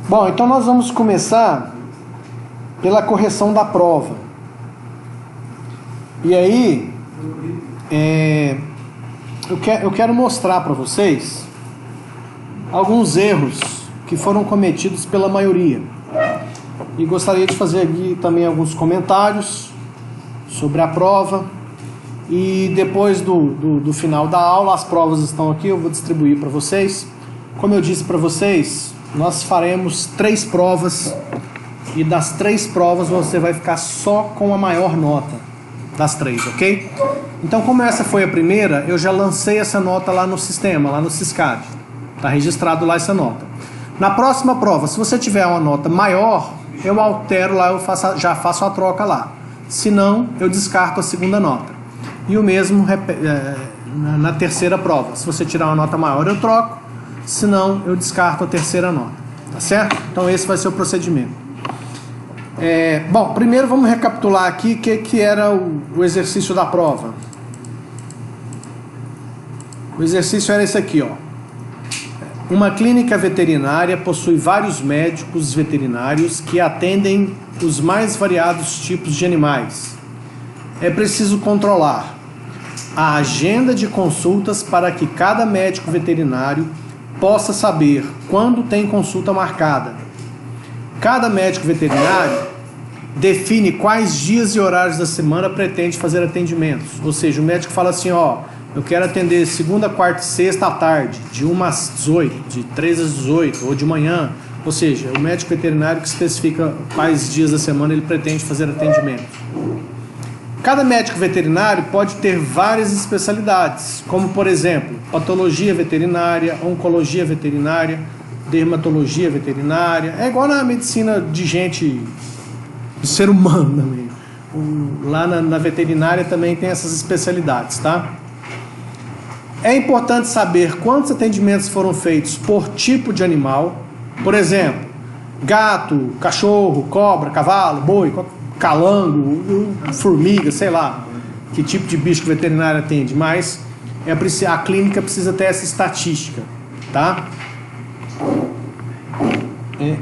Bom, então nós vamos começar pela correção da prova. E aí, eu quero mostrar para vocês alguns erros que foram cometidos pela maioria. E gostaria de fazer aqui também alguns comentários sobre a prova. E depois do final da aula, as provas estão aqui, eu vou distribuir para vocês. Como eu disse para vocês, nós faremos 3 provas. E das 3 provas você vai ficar só com a maior nota das 3, ok? Então, como essa foi a primeira, eu já lancei essa nota lá no sistema, lá no Siscad. Está registrado lá essa nota. Na próxima prova, se você tiver uma nota maior, eu altero lá, já faço a troca lá. Se não, eu descarto a segunda nota. E o mesmo na terceira prova. Se você tirar uma nota maior, eu troco. Se não, eu descarto a terceira nota. Tá certo? Então esse vai ser o procedimento. Bom, primeiro vamos recapitular aqui o que era o exercício da prova. O exercício era esse aqui, ó. Uma clínica veterinária possui vários médicos veterinários que atendem os mais variados tipos de animais. É preciso controlar a agenda de consultas para que cada médico veterinário possa saber quando tem consulta marcada. Cada médico veterinário define quais dias e horários da semana pretende fazer atendimentos. Ou seja, o médico fala assim, ó, eu quero atender segunda, quarta e sexta à tarde, de 1 às 18, de 3 às 18, ou de manhã. Ou seja, o médico veterinário que especifica quais dias da semana ele pretende fazer atendimento. Cada médico veterinário pode ter várias especialidades, como por exemplo, patologia veterinária, oncologia veterinária, dermatologia veterinária. É igual na medicina de gente, de ser humano também. Lá na veterinária também tem essas especialidades, tá? É importante saber quantos atendimentos foram feitos por tipo de animal. Por exemplo, gato, cachorro, cobra, cavalo, boi, calango, formiga, sei lá que tipo de bicho que o veterinário atende, mas a clínica precisa ter essa estatística, tá?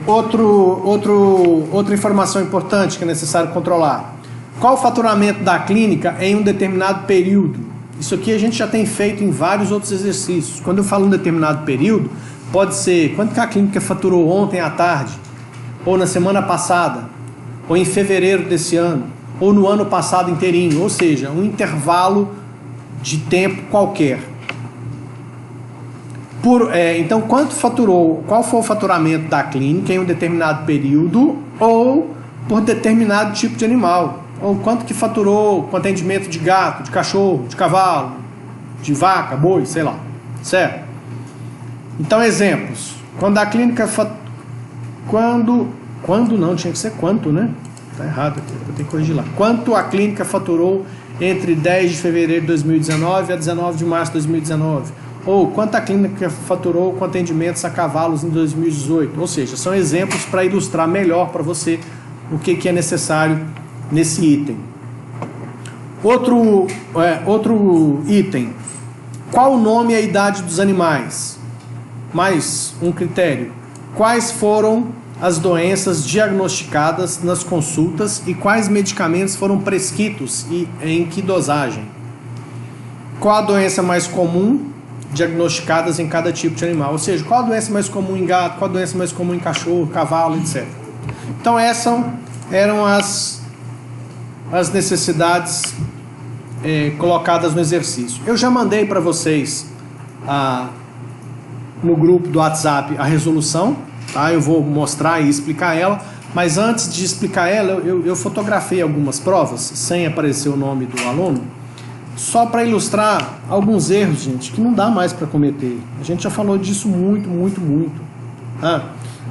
Outra informação importante que é necessário controlar: qual o faturamento da clínica em um determinado período? Isso aqui a gente já tem feito em vários outros exercícios. Quando eu falo um determinado período, pode ser quanto que a clínica faturou ontem à tarde, ou na semana passada, ou em fevereiro desse ano, ou no ano passado inteirinho, ou seja, um intervalo de tempo qualquer. Então, quanto faturou, qual foi o faturamento da clínica em um determinado período, ou por determinado tipo de animal, ou quanto que faturou com atendimento de gato, de cachorro, de cavalo, de vaca, boi, sei lá, certo? Então, exemplos. Quando a clínica Quando não, tinha que ser quanto, né? Tá errado aqui, eu tenho que corrigir lá. Quanto a clínica faturou entre 10 de fevereiro de 2019 a 19 de março de 2019? Ou quanto a clínica faturou com atendimentos a cavalos em 2018? Ou seja, são exemplos para ilustrar melhor para você o que é necessário nesse item. Outro item. Qual o nome e a idade dos animais? Mais um critério. Quais foram as doenças diagnosticadas nas consultas e quais medicamentos foram prescritos e em que dosagem? Qual a doença mais comum diagnosticadas em cada tipo de animal? Ou seja, qual a doença mais comum em gato, qual a doença mais comum em cachorro, cavalo, etc. Então essas eram as necessidades colocadas no exercício. Eu já mandei para vocês no grupo do WhatsApp a resolução. Tá, eu vou mostrar e explicar ela, mas antes de explicar ela, eu fotografei algumas provas, sem aparecer o nome do aluno, só para ilustrar alguns erros, gente, que não dá mais para cometer. A gente já falou disso muito.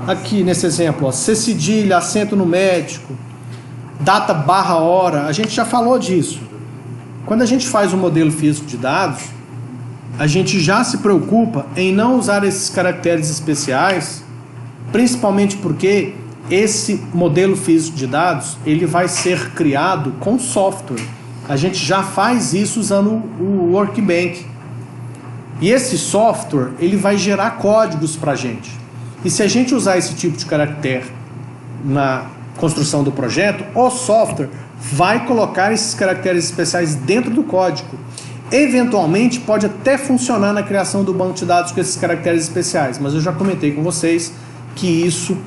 Aqui nesse exemplo, ó, C cedilha, acento no médico, data barra hora, a gente já falou disso. Quando a gente faz um modelo físico de dados, a gente já se preocupa em não usar esses caracteres especiais, principalmente porque esse modelo físico de dados ele vai ser criado com software. A gente já faz isso usando o Workbench. E esse software ele vai gerar códigos para a gente. E se a gente usar esse tipo de caractere na construção do projeto, o software vai colocar esses caracteres especiais dentro do código. Eventualmente pode até funcionar na criação do banco de dados com esses caracteres especiais, mas eu já comentei com vocês que isso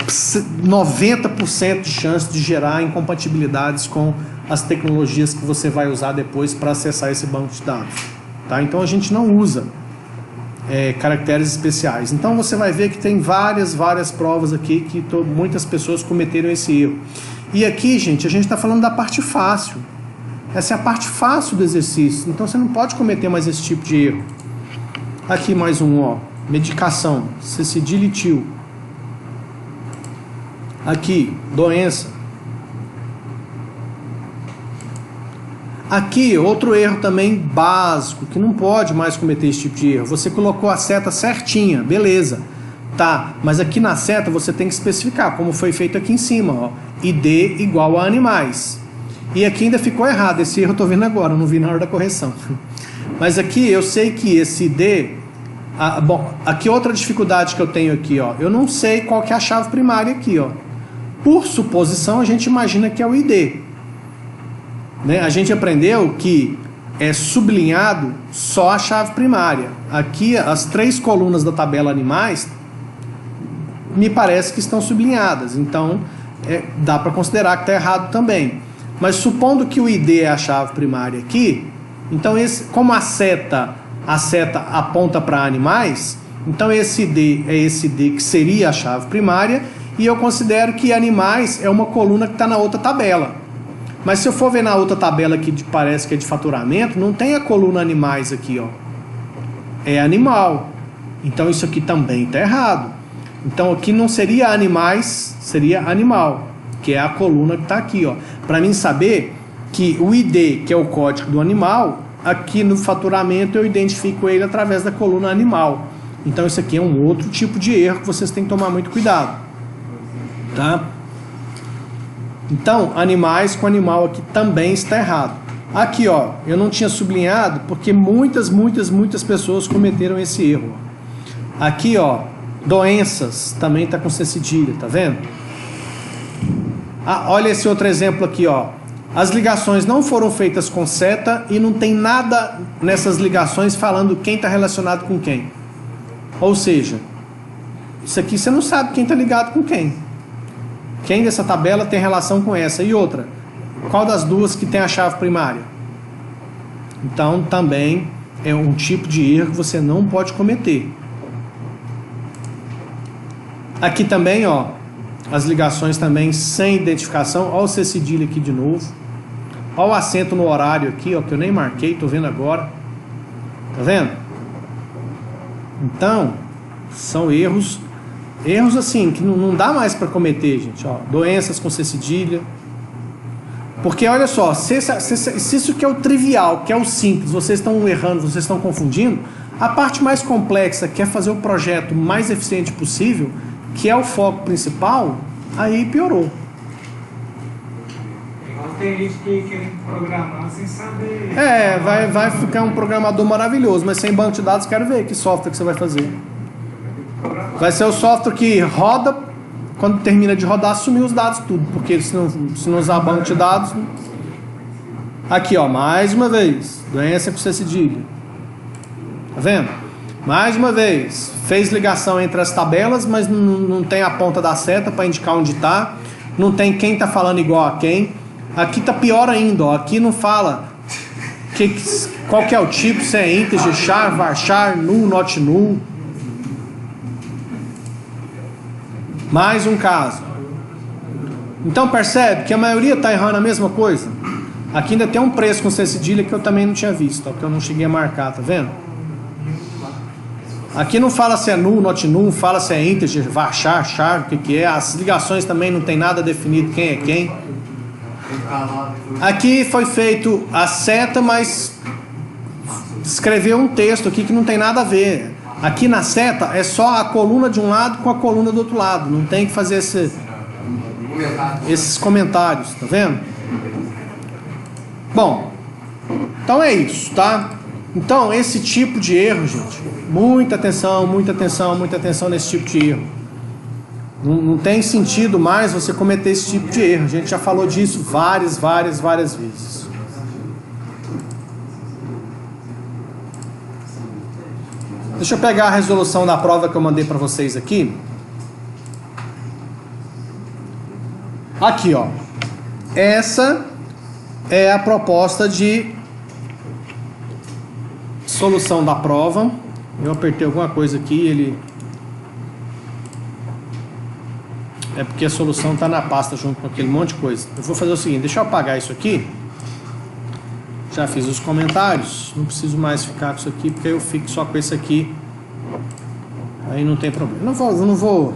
90% de chance de gerar incompatibilidades com as tecnologias que você vai usar depois para acessar esse banco de dados, tá? Então a gente não usa caracteres especiais. Então você vai ver que tem várias provas aqui que muitas pessoas cometeram esse erro. E aqui, gente, a gente está falando da parte fácil. Essa é a parte fácil do exercício. Então você não pode cometer mais esse tipo de erro. Aqui mais um, ó. Medicação, cedilho. Aqui, doença. Aqui, outro erro também básico, que não pode mais cometer esse tipo de erro. Você colocou a seta certinha, beleza. Tá, mas aqui na seta você tem que especificar, como foi feito aqui em cima, ó. ID igual a animais. E aqui ainda ficou errado, esse erro eu tô vendo agora, não vi na hora da correção. Mas aqui eu sei que esse ID... bom, aqui outra dificuldade que eu tenho aqui, ó. Eu não sei qual que é a chave primária aqui, ó. Por suposição, a gente imagina que é o ID. Né? A gente aprendeu que é sublinhado só a chave primária. Aqui, as 3 colunas da tabela animais, me parece que estão sublinhadas. Então, dá para considerar que está errado também. Mas supondo que o ID é a chave primária aqui, então como a seta aponta para animais, então esse ID é esse ID que seria a chave primária, e eu considero que animais é uma coluna que está na outra tabela. Mas se eu for ver na outra tabela que parece que é de faturamento, não tem a coluna animais aqui, ó. É animal. Então isso aqui também está errado. Então aqui não seria animais, seria animal, que é a coluna que está aqui, ó. Para mim saber que o ID, que é o código do animal, aqui no faturamento eu identifico ele através da coluna animal. Então isso aqui é um outro tipo de erro que vocês têm que tomar muito cuidado. Tá? Então, animais com animal aqui também está errado. Aqui, ó, eu não tinha sublinhado porque muitas pessoas cometeram esse erro. Aqui, ó, doenças também está com C cedilha, tá vendo? Olha esse outro exemplo aqui, ó. As ligações não foram feitas com seta e não tem nada nessas ligações falando quem está relacionado com quem. Ou seja, isso aqui você não sabe quem está ligado com quem. Quem dessa tabela tem relação com essa? E outra, qual das duas que tem a chave primária? Então, também é um tipo de erro que você não pode cometer. Aqui também, ó, as ligações também sem identificação. Olha o C cedilha aqui de novo. Olha o acento no horário aqui, ó, que eu nem marquei, tô vendo agora. Tá vendo? Então, são erros assim, que não dá mais para cometer, gente. Ó, doenças com C cedilha. Porque, olha só, se isso que é o trivial, que é o simples, vocês estão errando, vocês estão confundindo, a parte mais complexa, que é fazer o projeto mais eficiente possível, que é o foco principal, aí piorou. Tem gente que quer programar sem saber... vai ficar um programador maravilhoso, mas sem banco de dados, quero ver que software que você vai fazer. Vai ser o software que roda, quando termina de rodar, sumir os dados tudo, porque se não usar banco de dados... Aqui, ó, mais uma vez, doença com C cedilha. Tá vendo? Mais uma vez, fez ligação entre as tabelas, mas não tem a ponta da seta para indicar onde está, não tem quem está falando igual a quem. Aqui tá pior ainda, ó, aqui não fala qual que é o tipo, se é integer, char, varchar, null, not null. Mais um caso. Então percebe que a maioria está errando a mesma coisa. Aqui ainda tem um preço com C cedilha que eu também não tinha visto, ó, que eu não cheguei a marcar, tá vendo? Aqui não fala se é null, not null, fala se é integer, varchar, char, o que é. As ligações também não tem nada definido quem é quem. Aqui foi feito a seta, mas escreveu um texto aqui que não tem nada a ver. Aqui na seta é só a coluna de um lado com a coluna do outro lado. Não tem que fazer esses comentários, tá vendo? Bom, então é isso, tá? Então, esse tipo de erro, gente, muita atenção, muita atenção, muita atenção nesse tipo de erro. Não tem sentido mais você cometer esse tipo de erro. A gente já falou disso várias vezes. Deixa eu pegar a resolução da prova que eu mandei para vocês aqui. Aqui, ó. Essa é a proposta de solução da prova. Eu apertei alguma coisa aqui, ele... É porque a solução está na pasta junto com aquele monte de coisa. Eu vou fazer o seguinte, deixa eu apagar isso aqui. Já fiz os comentários, não preciso mais ficar com isso aqui, porque eu fico só com esse aqui. Aí não tem problema. Não vou...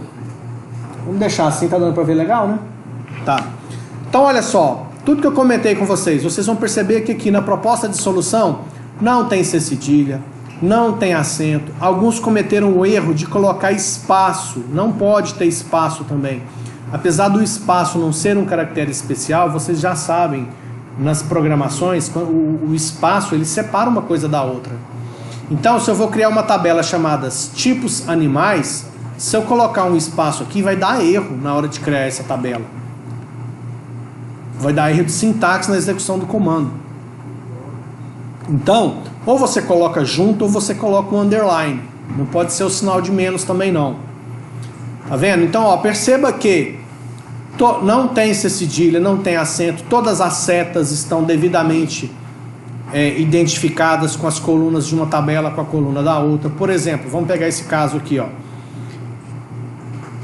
Vamos deixar assim, tá dando para ver legal, né? Tá. Então olha só, tudo que eu comentei com vocês vão perceber que aqui na proposta de solução não tem C cedilha, não tem acento. Alguns cometeram o erro de colocar espaço. Não pode ter espaço também. Apesar do espaço não ser um caractere especial, vocês já sabem, nas programações, o espaço ele separa uma coisa da outra. Então, se eu vou criar uma tabela chamada tipos animais, se eu colocar um espaço aqui, vai dar erro na hora de criar essa tabela. Vai dar erro de sintaxe na execução do comando. Então, ou você coloca junto ou você coloca um underline. Não pode ser o sinal de menos também não. Tá vendo? Então, ó, perceba que não tem C cedilha, não tem acento. Todas as setas estão devidamente identificadas com as colunas de uma tabela com a coluna da outra. Por exemplo, vamos pegar esse caso aqui, ó.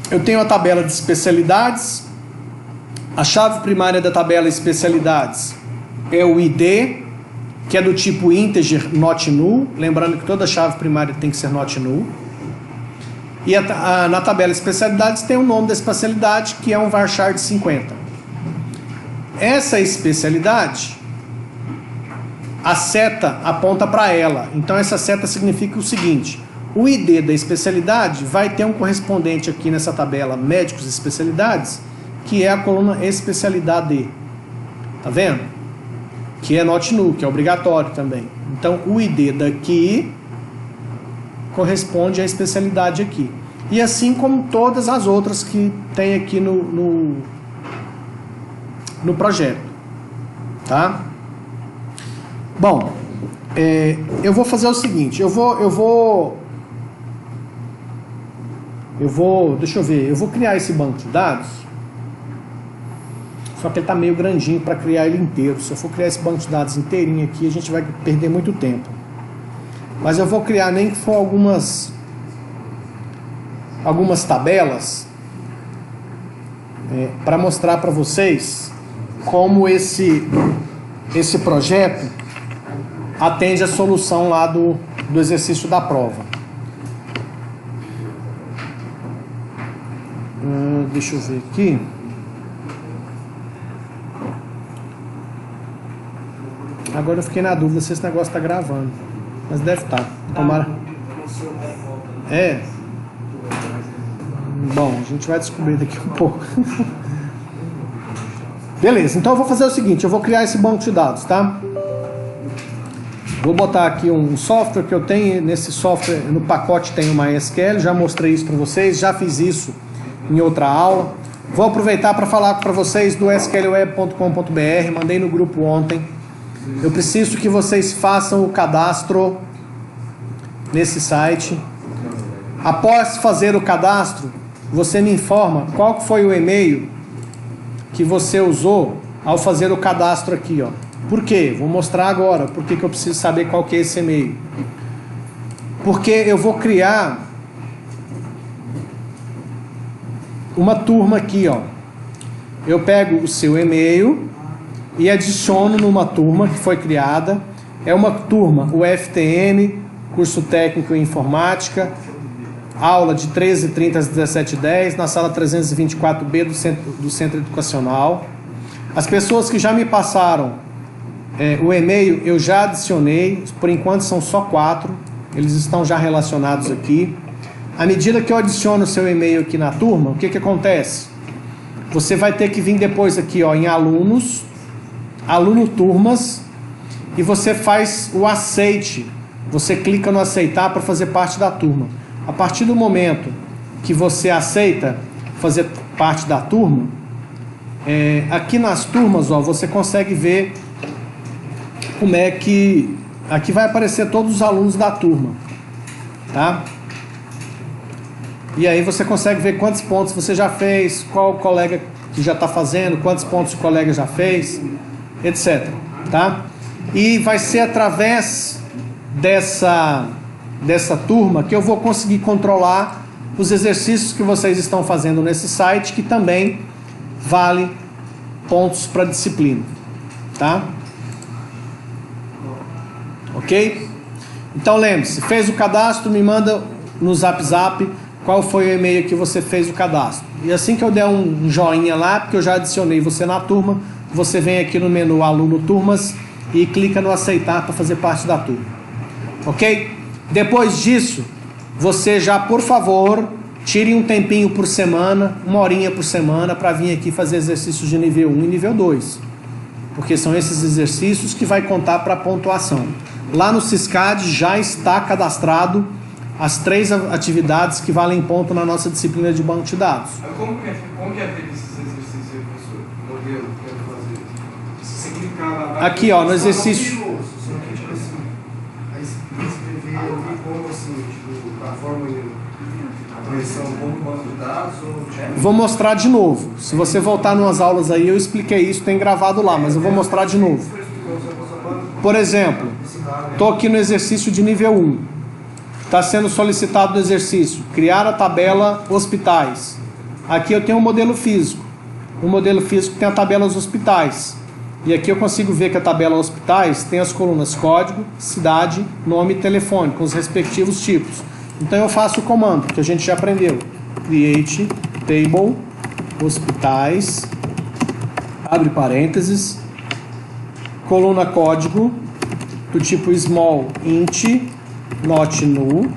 Eu tenho a tabela de especialidades. A chave primária da tabela especialidades é o ID, que é do tipo integer not null. Lembrando que toda chave primária tem que ser not null. E na tabela especialidades tem o nome da especialidade, que é um varchar de 50. Essa especialidade, a seta aponta para ela. Então essa seta significa o seguinte: o ID da especialidade vai ter um correspondente aqui nessa tabela médicos e especialidades, que é a coluna especialidade. Tá vendo? Que é not null, que é obrigatório também. Então o ID daqui corresponde à especialidade aqui. E assim como todas as outras que tem aqui no projeto. Tá? Bom, eu vou fazer o seguinte, deixa eu ver, eu vou criar esse banco de dados, só que ele está meio grandinho para criar ele inteiro. Se eu for criar esse banco de dados inteirinho aqui, a gente vai perder muito tempo. Mas eu vou criar nem que for algumas tabelas para mostrar para vocês como esse projeto atende a solução lá do exercício da prova. Deixa eu ver aqui. Agora eu fiquei na dúvida se esse negócio está gravando. Mas deve estar. Tomara. Bom, a gente vai descobrir daqui um pouco. Beleza, então eu vou fazer o seguinte, eu vou criar esse banco de dados, tá? Vou botar aqui um software que eu tenho. Nesse software, no pacote tem o MySQL. Já mostrei isso para vocês, já fiz isso em outra aula. Vou aproveitar para falar para vocês do sqlweb.com.br. Mandei no grupo ontem. Eu preciso que vocês façam o cadastro nesse site. Após fazer o cadastro, você me informa qual foi o e-mail que você usou ao fazer o cadastro aqui, ó. Por quê? Vou mostrar agora por que eu preciso saber qual que é esse e-mail. Porque eu vou criar uma turma aqui, ó. Eu pego o seu e-mail e adiciono numa turma que foi criada. É uma turma UFTM, curso técnico em informática, aula de 13h30 às 17h10, na sala 324B do Centro Educacional. As pessoas que já me passaram o e-mail eu já adicionei, por enquanto são só 4, eles estão já relacionados aqui. À medida que eu adiciono o seu e-mail aqui na turma, o que acontece? Você vai ter que vir depois aqui, ó, em alunos, aluno turmas, e você faz o aceite você clica no aceitar para fazer parte da turma. A partir do momento que você aceita fazer parte da turma, aqui nas turmas, ó, você consegue ver como é que... Aqui vai aparecer todos os alunos da turma, tá? E aí você consegue ver quantos pontos você já fez, qual colega que já está fazendo, quantos pontos o colega já fez, etc. Tá? E vai ser através dessa turma que eu vou conseguir controlar os exercícios que vocês estão fazendo nesse site, que também vale pontos para disciplina. Tá? Ok? Então lembre-se, fez o cadastro, me manda no Zap qual foi o e-mail que você fez o cadastro. E assim que eu der um joinha lá, porque eu já adicionei você na turma, você vem aqui no menu Aluno Turmas e clica no aceitar para fazer parte da turma. Ok? Depois disso, você já, por favor, tire um tempinho por semana, 1 horinha por semana, para vir aqui fazer exercícios de nível 1 e nível 2. Porque são esses exercícios que vai contar para a pontuação. Lá no Siscad já está cadastrado as 3 atividades que valem ponto na nossa disciplina de banco de dados. Como que é feito esses exercícios aí, professor? O modelo que eu quero fazer? Se você clicar lá... Aqui, ó, no exercício... Aí escrever como assim, tipo, a forma de correção como banco de dados ou... Vou mostrar de novo. Se você voltar numas aulas aí, eu expliquei isso, tem gravado lá, mas eu vou mostrar de novo. Por exemplo, estou aqui no exercício de nível 1. Está sendo solicitado no exercício criar a tabela hospitais. Aqui eu tenho um modelo físico. O modelo físico tem a tabela dos hospitais. E aqui eu consigo ver que a tabela hospitais tem as colunas código, cidade, nome e telefone, com os respectivos tipos. Então eu faço o comando que a gente já aprendeu. Create table hospitais, abre parênteses, coluna código do tipo small int not null.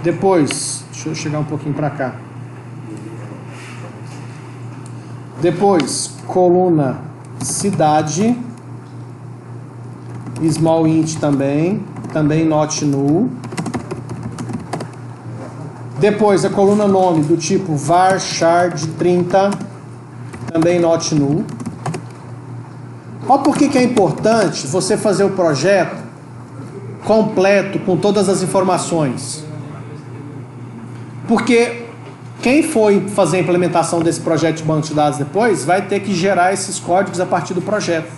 Depois, deixa eu chegar um pouquinho para cá. Depois, coluna cidade, small int também not null. Depois, a coluna nome do tipo varchar de 30, também not null. Olha por que é importante você fazer o projeto completo com todas as informações. Porque quem for fazer a implementação desse projeto de banco de dados depois vai ter que gerar esses códigos a partir do projeto.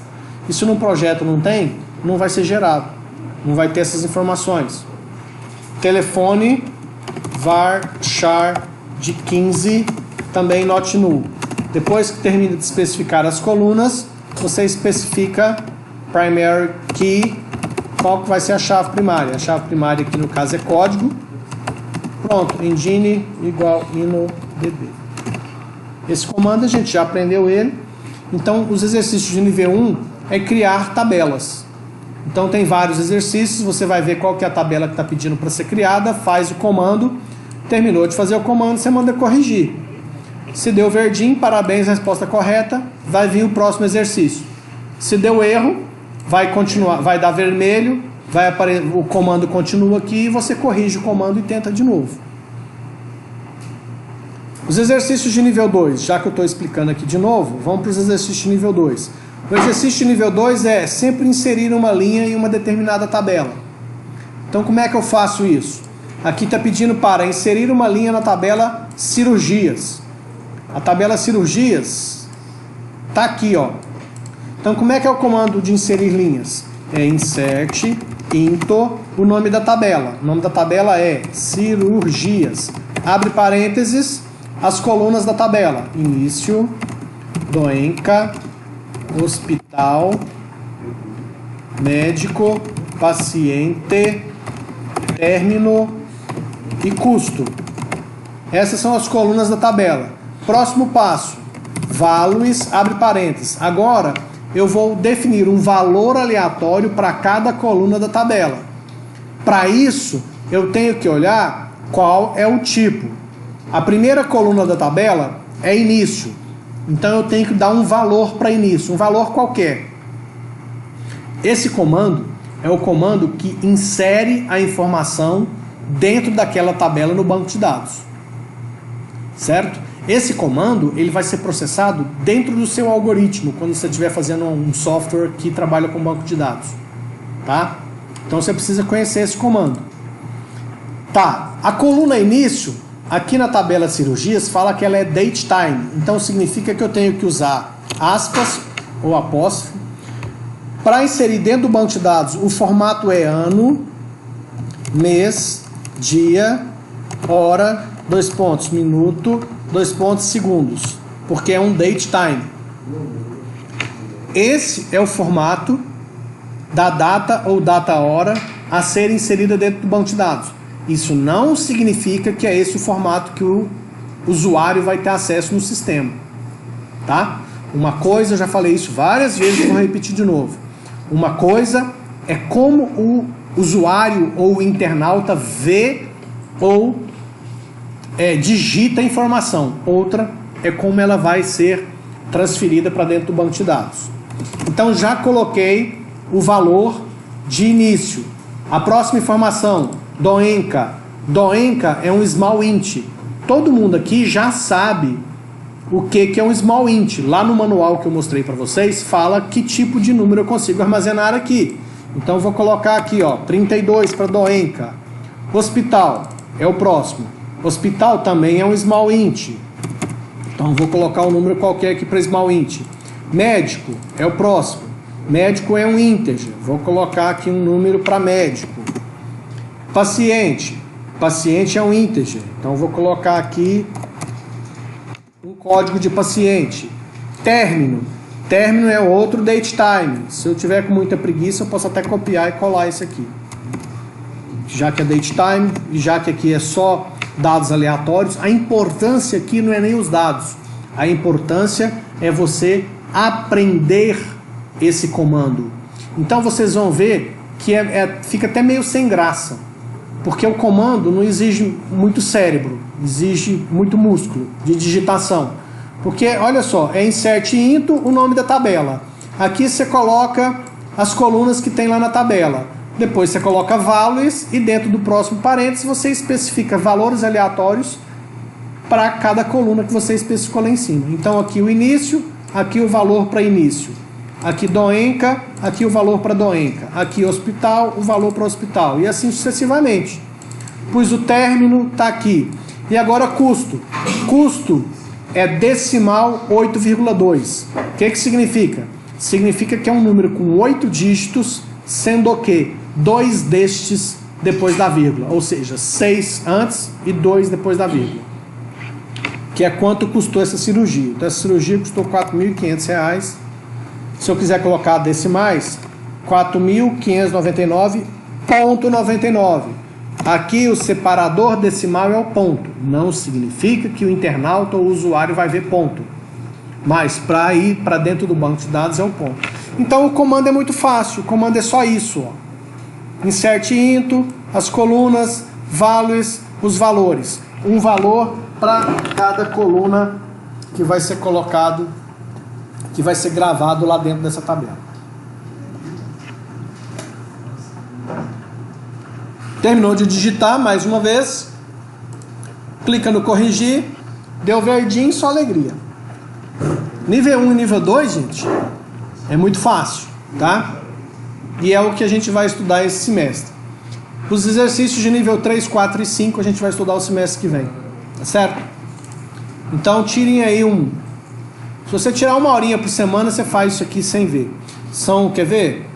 E se no projeto não tem, não vai ser gerado. Não vai ter essas informações. Telefone varchar de 15, também not null. Depois que termina de especificar as colunas, você especifica primary key, qual que vai ser a chave primária. A chave primária aqui no caso é código. Pronto, engine igual inodb. Esse comando a gente já aprendeu ele. Então os exercícios de nível 1 é criar tabelas. Então tem vários exercícios, você vai ver qual que é a tabela que está pedindo para ser criada, faz o comando, terminou de fazer o comando, você manda corrigir. Se deu verdinho, parabéns, resposta correta, vai vir o próximo exercício. Se deu erro, vai continuar, vai dar vermelho, vai aparecer, o comando continua aqui e você corrige o comando e tenta de novo. Os exercícios de nível 2, já que eu estou explicando aqui de novo, vamos para os exercícios de nível 2. O exercício de nível 2 é sempre inserir uma linha em uma determinada tabela. Então como é que eu faço isso? Aqui está pedindo para inserir uma linha na tabela cirurgias. A tabela cirurgias está aqui, ó. Então como é que é o comando de inserir linhas? É insert into o nome da tabela. O nome da tabela é cirurgias. Abre parênteses, as colunas da tabela. Início, doenca, hospital, médico, paciente, término e custo. Essas são as colunas da tabela. Próximo passo, values, abre parênteses. Agora eu vou definir um valor aleatório para cada coluna da tabela. Para isso, eu tenho que olhar qual é o tipo. A primeira coluna da tabela é início. Então eu tenho que dar um valor para início, um valor qualquer. Esse comando é o comando que insere a informação dentro daquela tabela no banco de dados. Certo? Esse comando ele vai ser processado dentro do seu algoritmo, quando você estiver fazendo um software que trabalha com banco de dados. Tá? Então você precisa conhecer esse comando. Tá, a coluna início, aqui na tabela de cirurgias, fala que ela é date time. Então significa que eu tenho que usar aspas ou apóstrofo. Para inserir dentro do banco de dados, o formato é ano, mês, dia, hora, 2 pontos, minuto, 2 pontos, segundos. Porque é um date time. Esse é o formato da data ou data-hora a ser inserida dentro do banco de dados. Isso não significa que é esse o formato que o usuário vai ter acesso no sistema. Tá? Uma coisa, eu já falei isso várias vezes, vou repetir de novo. Uma coisa é como o usuário ou o internauta vê ou digita a informação. Outra é como ela vai ser transferida para dentro do banco de dados. Então já coloquei o valor de início. A próxima informação, doenca. Doenca é um small int. Todo mundo aqui já sabe o que é um small int. Lá no manual que eu mostrei para vocês, fala que tipo de número eu consigo armazenar aqui. Então eu vou colocar aqui, ó, 32 para doenca. Hospital é o próximo. Hospital também é um small int. Então eu vou colocar um número qualquer aqui para small int. Médico é o próximo. Médico é um integer. Vou colocar aqui um número para médico. Paciente. Paciente é um integer. Então eu vou colocar aqui um código de paciente. Término. Término é outro date time. Se eu tiver com muita preguiça, eu posso até copiar e colar isso aqui. Já que é date time e já que aqui é só dados aleatórios, a importância aqui não é nem os dados. A importância é você aprender esse comando. Então vocês vão ver que fica até meio sem graça, porque o comando não exige muito cérebro, exige muito músculo de digitação. Porque, olha só, é insert into o nome da tabela. Aqui você coloca as colunas que tem lá na tabela. Depois você coloca values e dentro do próximo parênteses você especifica valores aleatórios para cada coluna que você especificou lá em cima. Então aqui o início, aqui o valor para início. Aqui doenca, aqui o valor para doenca. Aqui hospital, o valor para hospital. E assim sucessivamente. Pois o término está aqui. E agora custo. Custo é decimal 8,2. O que significa? Significa que é um número com 8 dígitos, sendo que 2 destes depois da vírgula. Ou seja, 6 antes e 2 depois da vírgula. Que é quanto custou essa cirurgia. Então essa cirurgia custou R$ 4.500. Se eu quiser colocar decimais, 4.599,99. Aqui o separador decimal é o ponto. Não significa que o internauta ou o usuário vai ver ponto. Mas para ir para dentro do banco de dados é o ponto. Então o comando é muito fácil. O comando é só isso. Ó. Insert into, as colunas, values, os valores. Um valor para cada coluna que vai ser colocado, que vai ser gravado lá dentro dessa tabela. Terminou de digitar, mais uma vez. Clica no corrigir. Deu verdinho, só alegria. Nível 1 e nível 2, gente, é muito fácil, tá? E é o que a gente vai estudar esse semestre. Os exercícios de nível 3, 4 e 5 a gente vai estudar o semestre que vem. Tá certo? Então tirem aí se você tirar 1 horinha por semana, você faz isso aqui sem ver. Quer ver?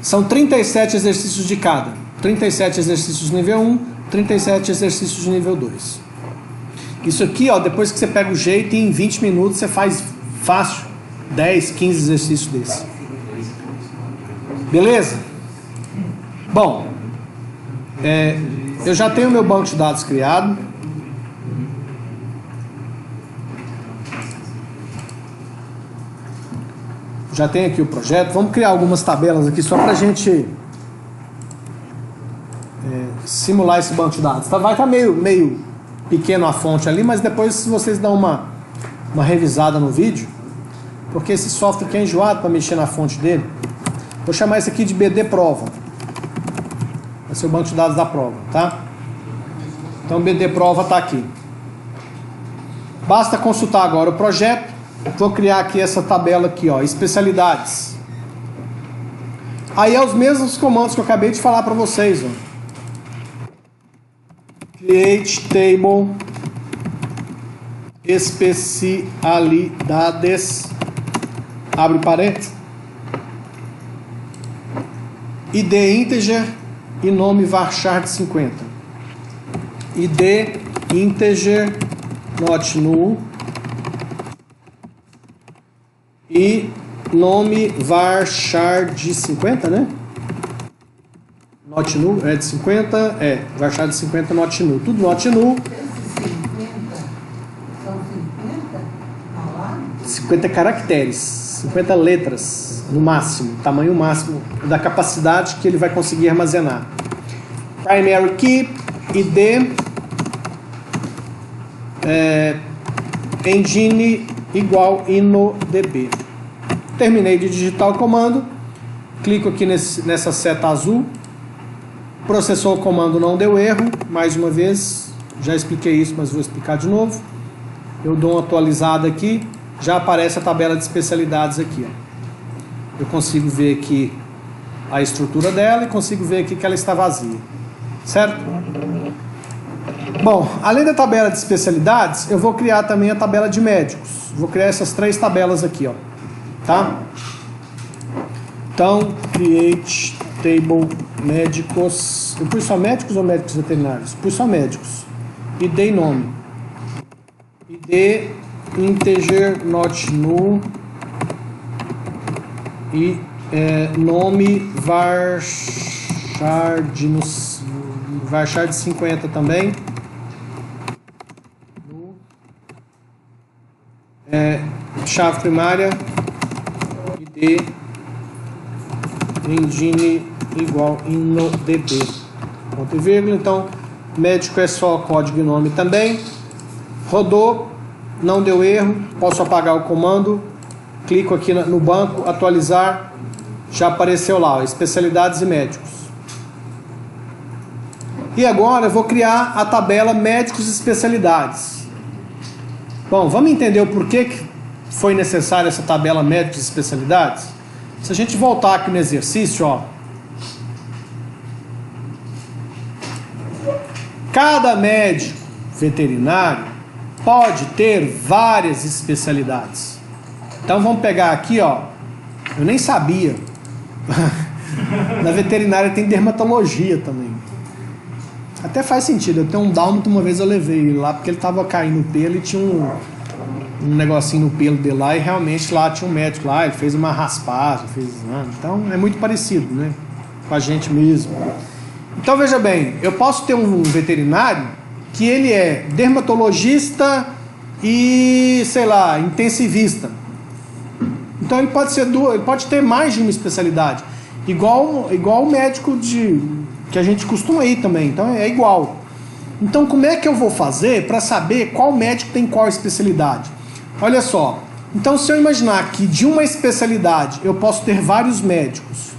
São 37 exercícios de cada. 37 exercícios de nível 1, 37 exercícios de nível 2. Isso aqui, ó, depois que você pega o jeito, em 20 minutos você faz fácil 10, 15 exercícios desses. Beleza? Bom, eu já tenho meu banco de dados criado. Já tem aqui o projeto. Vamos criar algumas tabelas aqui só para a gente simular esse banco de dados. Vai estar meio pequeno a fonte ali, mas depois se vocês dão uma revisada no vídeo, porque esse software aqui é enjoado para mexer na fonte dele. Vou chamar isso aqui de BD prova. Vai ser o banco de dados da prova, tá? Então BD prova está aqui. Basta consultar agora o projeto. Vou criar aqui essa tabela aqui, ó, especialidades. Aí é os mesmos comandos que eu acabei de falar para vocês, ó. Create table especialidades, abre parênteses, id integer e nome varchar de 50. id integer not null e nome varchar de 50, né? Not null é de 50, varchar de 50 not null. Tudo not null. 50 caracteres, 50 letras no máximo, tamanho máximo da capacidade que ele vai conseguir armazenar. Primary key, id, engine igual inodb. Terminei de digitar o comando, clico aqui nessa seta azul, processou o comando, não deu erro, mais uma vez, já expliquei isso, mas vou explicar de novo. Eu dou uma atualizada aqui, já aparece a tabela de especialidades aqui, ó. Eu consigo ver aqui a estrutura dela e consigo ver aqui que ela está vazia, certo? Bom, além da tabela de especialidades, eu vou criar também a tabela de médicos. Vou criar essas 3 tabelas aqui, ó, tá? Então, create table médicos. Eu pus só médicos ou médicos veterinários? Pus só médicos. E dei nome. id integer not null e nome varchar de 50 também. Chave primária id engine igual inodb, ponto e vírgula. Então médico é só código e nome também. Rodou, não deu erro, posso apagar o comando, clico aqui no banco, atualizar, já apareceu lá, ó, especialidades e médicos. E agora eu vou criar a tabela médicos e especialidades. Bom, vamos entender o porquê que foi necessária essa tabela médicos e especialidades? Se a gente voltar aqui no exercício, ó, cada médico veterinário pode ter várias especialidades. Então vamos pegar aqui, ó, eu nem sabia. Na veterinária tem dermatologia também. Até faz sentido. Eu tenho um dálmata, uma vez eu levei ele lá porque ele tava caindo o pelo e tinha um negocinho no pelo dele lá, e realmente lá tinha um médico lá, ele fez uma raspagem, fez exame. Então é muito parecido, né, com a gente mesmo. Então veja bem, eu posso ter um veterinário que ele é dermatologista e, sei lá, intensivista. Então ele pode ter mais de uma especialidade, igual o médico que a gente costuma ir também. Então é igual. Então como é que eu vou fazer para saber qual médico tem qual especialidade? Olha só, então se eu imaginar que de uma especialidade eu posso ter vários médicos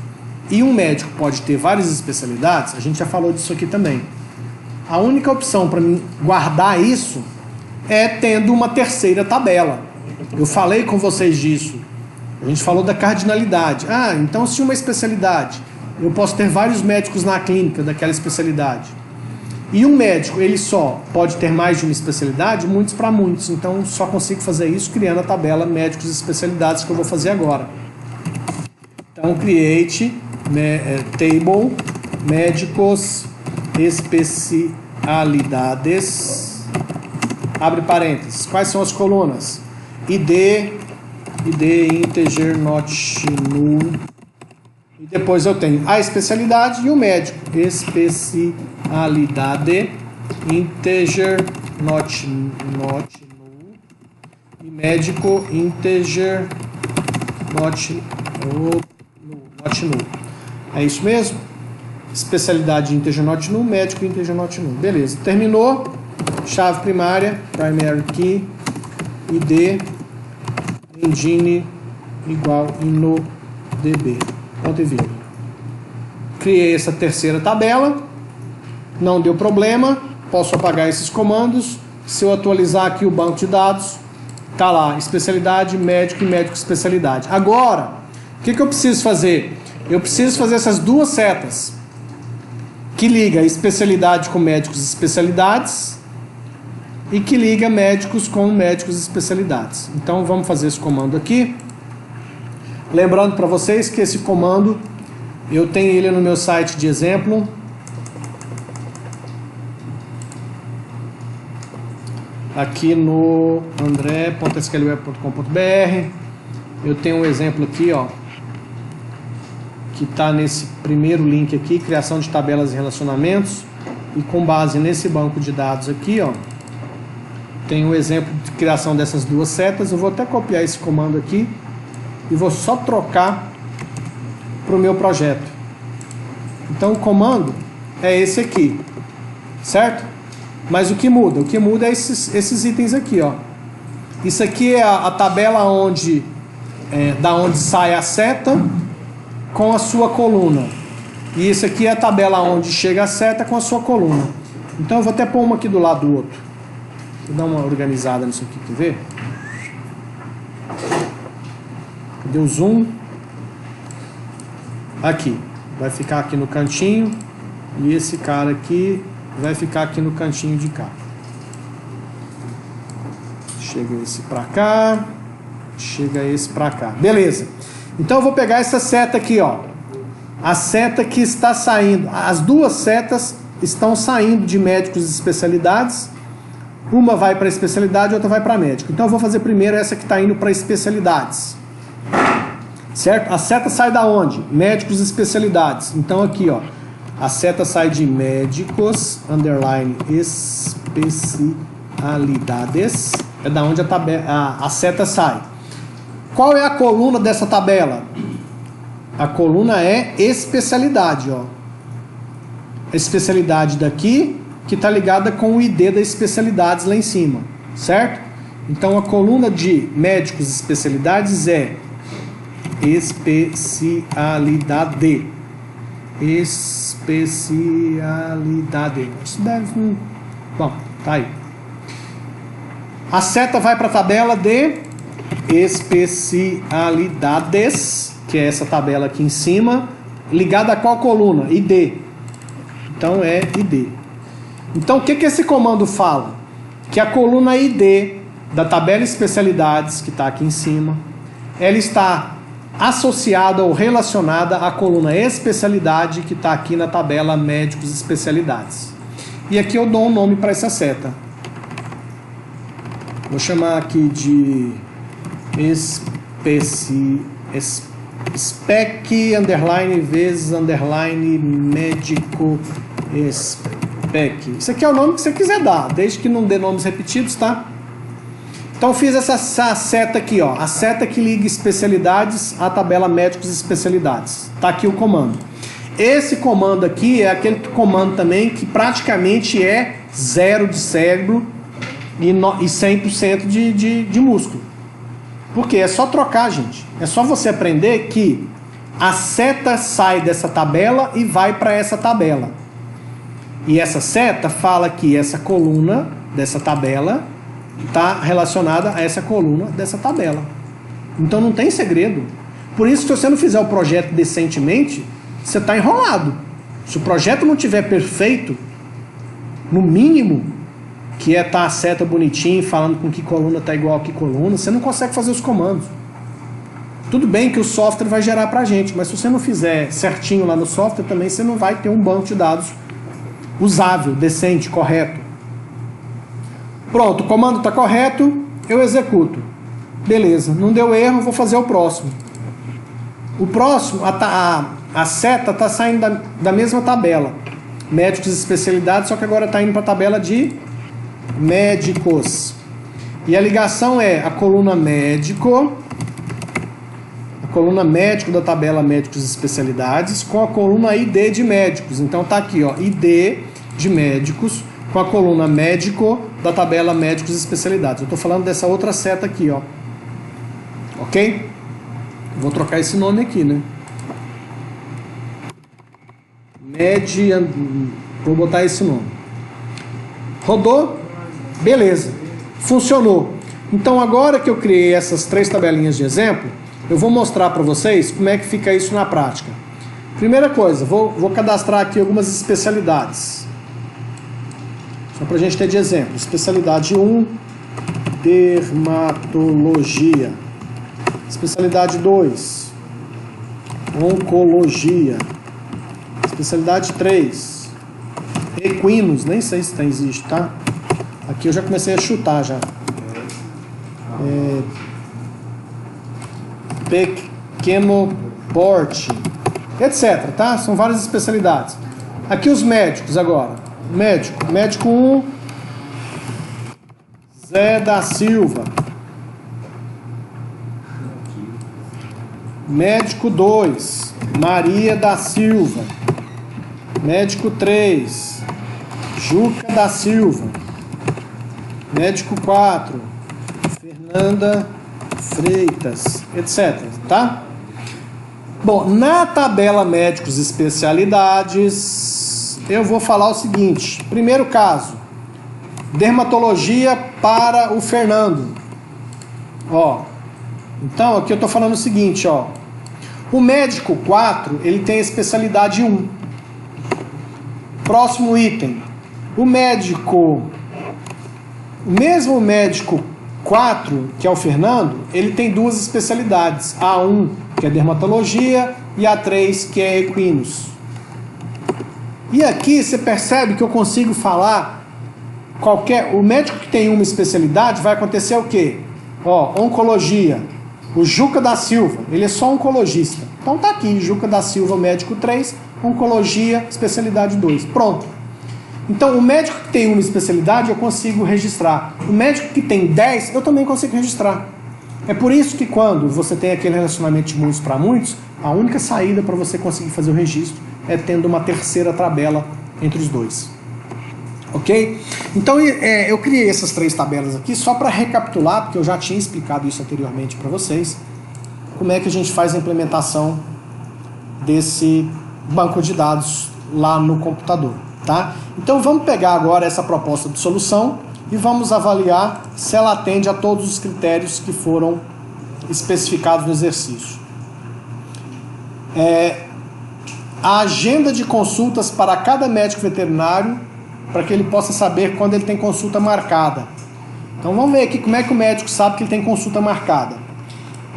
e um médico pode ter várias especialidades, a gente já falou disso aqui também. A única opção para mim guardar isso é tendo uma terceira tabela. Eu falei com vocês disso. A gente falou da cardinalidade. Ah, então se uma especialidade, eu posso ter vários médicos na clínica daquela especialidade. E um médico, ele só pode ter mais de uma especialidade, muitos para muitos. Então só consigo fazer isso criando a tabela médicos e especialidades que eu vou fazer agora. Então create table médicos especialidades, abre parênteses. Quais são as colunas? id integer not null, e depois eu tenho a especialidade e o médico. Especialidade integer not null e médico integer not null. É isso mesmo? Especialidade integer not null, médico integer not null. Beleza, terminou. Chave primária, primary key, id engine igual inodb. ponto e vírgula. Criei essa terceira tabela, não deu problema, posso apagar esses comandos. Se eu atualizar aqui o banco de dados, tá lá, especialidade, médico e médico especialidade. Agora, o que eu preciso fazer? Eu preciso fazer essas duas setas, que liga especialidade com médicos e especialidades, e que liga médicos com médicos e especialidades. Então vamos fazer esse comando aqui. Lembrando para vocês que esse comando, eu tenho ele no meu site de exemplo. Aqui no andré.sqlweb.com.br. Eu tenho um exemplo aqui, ó, que está nesse primeiro link aqui, criação de tabelas e relacionamentos. E com base nesse banco de dados aqui, ó, tem um exemplo de criação dessas duas setas. Eu vou até copiar esse comando aqui e vou só trocar para o meu projeto. Então o comando é esse aqui, certo? Mas o que muda? O que muda é esses itens aqui, ó. Isso aqui é a tabela onde, da onde sai a seta com a sua coluna. E isso aqui é a tabela onde chega a seta com a sua coluna. Então eu vou até pôr uma aqui do lado do outro. Vou dar uma organizada nisso aqui, quer ver? Cadê o zoom? Aqui. Vai ficar aqui no cantinho. E esse cara aqui vai ficar aqui no cantinho de cá. Chega esse pra cá. Chega esse pra cá. Beleza. Então eu vou pegar essa seta aqui, ó. A seta que está saindo. As duas setas estão saindo de médicos e especialidades. Uma vai para especialidade e outra vai para médico. Então eu vou fazer primeiro essa que está indo para especialidades. Certo? A seta sai da onde? Médicos e especialidades. Então aqui, ó, a seta sai de médicos, underline, especialidades. É da onde a seta sai. Qual é a coluna dessa tabela? A coluna é especialidade, ó. A especialidade daqui, que está ligada com o ID das especialidades lá em cima, certo? Então a coluna de médicos e especialidades é especialidade. Especialidade. Isso deve... Bom, tá aí. A seta vai para a tabela de especialidades, que é essa tabela aqui em cima, ligada a qual coluna? ID. Então é ID. Então o que esse comando fala? Que a coluna ID da tabela especialidades, que está aqui em cima, ela está associada ou relacionada à coluna especialidade, que está aqui na tabela médicos e especialidades. E aqui eu dou um nome para essa seta. Vou chamar aqui de spec underline vezes underline médico spec. Isso aqui é o nome que você quiser dar, desde que não dê nomes repetidos, tá? Então fiz essa seta aqui, ó, a seta que liga especialidades à tabela médicos e especialidades. Tá aqui o comando. Esse comando aqui é aquele comando também que praticamente é 0 de cérebro e 100% de músculo. Porque é só trocar, gente. É só você aprender que a seta sai dessa tabela e vai para essa tabela. E essa seta fala que essa coluna dessa tabela está relacionada a essa coluna dessa tabela. Então não tem segredo. Por isso, se você não fizer o projeto decentemente, você está enrolado. Se o projeto não tiver perfeito, no mínimo, que é estar a seta bonitinho, falando com que coluna está igual a que coluna, você não consegue fazer os comandos. Tudo bem que o software vai gerar para a gente, mas se você não fizer certinho lá no software, também você não vai ter um banco de dados usável, decente, correto. Pronto, o comando está correto, eu executo. Beleza, não deu erro, vou fazer o próximo. O próximo, a seta está saindo da mesma tabela. Médicos e especialidades, só que agora está indo para a tabela de médicos. E a ligação é a coluna médico da tabela médicos e especialidades com a coluna ID de médicos. Então tá aqui, ó, ID de médicos com a coluna médico da tabela médicos e especialidades. Eu tô falando dessa outra seta aqui, ó. Ok? Vou trocar esse nome aqui, né? vou botar esse nome. Rodou? Beleza. Funcionou. Então agora que eu criei essas 3 tabelinhas de exemplo, eu vou mostrar para vocês como é que fica isso na prática. Primeira coisa, vou cadastrar aqui algumas especialidades. Só para a gente ter de exemplo. Especialidade 1, dermatologia. Especialidade 2, oncologia. Especialidade 3, equinos. Nem sei se existe, tá? Aqui eu já comecei a chutar já. Pequeno porte, etc, tá? São várias especialidades. Aqui os médicos agora. Médico 1, Zé da Silva. Médico 2, Maria da Silva. Médico 3, Juca da Silva. Médico 4, Fernanda Freitas, etc, tá? Bom, na tabela médicos especialidades, eu vou falar o seguinte. Primeiro caso, dermatologia para o Fernando. Ó, então aqui eu tô falando o seguinte, ó. O médico 4, ele tem a especialidade 1. Próximo item. O mesmo médico 4, que é o Fernando, ele tem 2 especialidades. A1, que é dermatologia, e A3, que é equinos. E aqui você percebe que eu consigo falar o médico que tem uma especialidade, vai acontecer o quê? Ó, oncologia. O Juca da Silva, ele é só oncologista. Então tá aqui, Juca da Silva, médico 3, oncologia, especialidade 2. Pronto. Então, o médico que tem uma especialidade, eu consigo registrar. O médico que tem 10, eu também consigo registrar. É por isso que quando você tem aquele relacionamento de muitos para muitos, a única saída para você conseguir fazer o registro é tendo uma terceira tabela entre os dois. Ok? Então, eu criei essas 3 tabelas aqui só para recapitular, porque eu já tinha explicado isso anteriormente para vocês, como é que a gente faz a implementação desse banco de dados lá no computador. Tá? Então vamos pegar agora essa proposta de solução e vamos avaliar se ela atende a todos os critérios que foram especificados no exercício. A agenda de consultas para cada médico veterinário, para que ele possa saber quando ele tem consulta marcada. Então vamos ver aqui como é que o médico sabe que ele tem consulta marcada.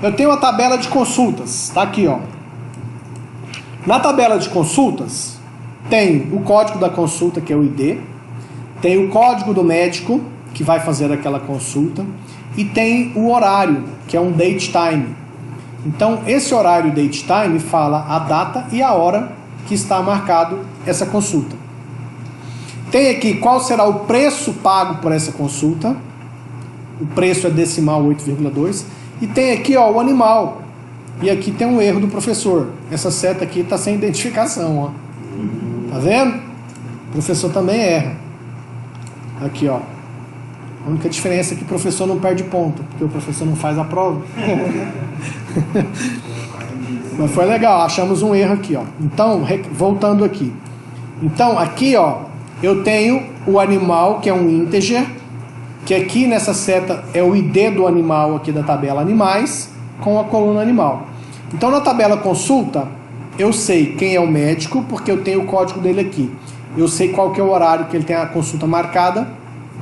Eu tenho a tabela de consultas, tá aqui, ó. Na tabela de consultas tem o código da consulta, que é o ID, tem o código do médico, que vai fazer aquela consulta, e tem o horário, que é um date time. Então, esse horário date time fala a data e a hora que está marcado essa consulta. Tem aqui qual será o preço pago por essa consulta, o preço é decimal 8,2, e tem aqui, ó, o animal, e aqui tem um erro do professor, essa seta aqui está sem identificação, ó. Tá vendo? O professor também erra. Aqui, ó. A única diferença é que o professor não perde ponto, porque o professor não faz a prova. Mas foi legal, achamos um erro aqui, ó. Então, voltando aqui. Então, aqui, ó, eu tenho o animal, que é um integer, que aqui nessa seta é o ID do animal aqui da tabela animais, com a coluna animal. Então, na tabela consulta, eu sei quem é o médico, porque eu tenho o código dele aqui. Eu sei qual que é o horário que ele tem a consulta marcada,